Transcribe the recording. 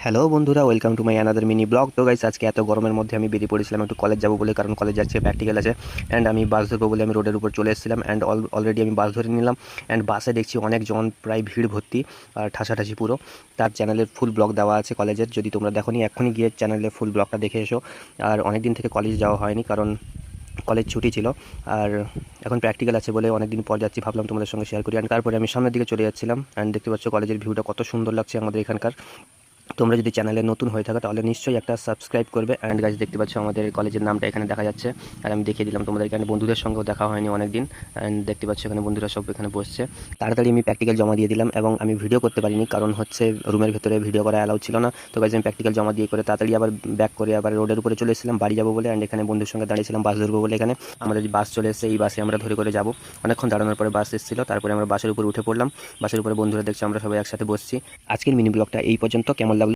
Hello বন্ধুরা, welcome to my another mini blog. তো guys, আজকে এত গরমের মধ্যে আমি বেরিয়ে পড়েছিলাম একটু কলেজ যাবো বলে, কারণ কলেজ যাচ্ছে প্র্যাকটিক্যাল আছে। অ্যান্ড আমি বাস ধরবো বলে আমি রোডের উপর চলে এসেছিলাম। অ্যান্ড অলরেডি আমি বাস ধরে নিলাম। অ্যান্ড বাসে দেখছি অনেকজন, প্রায় ভিড় ভর্তি আর ঠাসাঠাসি পুরো। তার চ্যানেলের ফুল ব্লগ দেওয়া আছে কলেজের, যদি তোমরা দেখোনি এক্ষুনি গিয়ে চ্যানেলের ফুল ব্লগটা দেখে এসো। আর অনেক দিন থেকে কলেজ যাওয়া হয়নি, কারণ কলেজ ছুটি ছিল। আর এখন প্র্যাকটিক্যাল আছে বলে অনেকদিন পর যাচ্ছি, ভাবলাম তোমাদের সঙ্গে শেয়ার করি। অ্যান্ড তারপরে আমি সামনের দিকে চলে যাচ্ছিলাম। অ্যান্ড দেখতে পাচ্ছ কলেজের ভিউটা কত সুন্দর লাগছে আমাদের এখানকার। তোমরা যদি চ্যানেলে নতুন হয়ে থাকো তাহলে নিশ্চয়ই একটা সাবস্ক্রাইব করবে। অ্যান্ড গাইজ, দেখতে পাচ্ছ আমাদের কলেজের নামটা এখানে দেখা যাচ্ছে। আর আমি দেখিয়ে দিলাম তোমাদের, এখানে বন্ধুদের সঙ্গেও দেখা হয়নি অনেক দিন। অ্যান্ড দেখতে পাচ্ছ এখানে বন্ধুরা সব এখানে বসছে। তাড়াতাড়ি আমি প্র্যাকটিক্যাল জমা দিয়ে দিলাম, এবং আমি ভিডিও করতে পারিনি, কারণ হচ্ছে রুমের ভেতরে ভিডিও করা অ্যালাউ ছিল না। তো গাইজ, আমি প্র্যাকটিক্যাল জমা দিয়ে করে তাড়াতাড়ি আবার ব্যাক করে আবার রোডের উপরে চলে এসেছিলাম বাড়ি যাবো বলে। অ্যান্ড এখানে বন্ধুর সঙ্গে দাঁড়িয়েছিলাম বাস ধরবো বলে। এখানে আমাদের যে বাস চলে এসেছে, এই বাসে আমরা ধরে করে যাবো। অনেকক্ষণ দাঁড়ানোর পরে বাস এসেছিলো, তারপরে আমরা বাসের উপর উঠে পড়লাম। বাসের উপরে বন্ধুরা দেখছি আমরা সবাই একসাথে বসছি। আজকের মিনি ব্লগটা এই পর্যন্ত। কেমন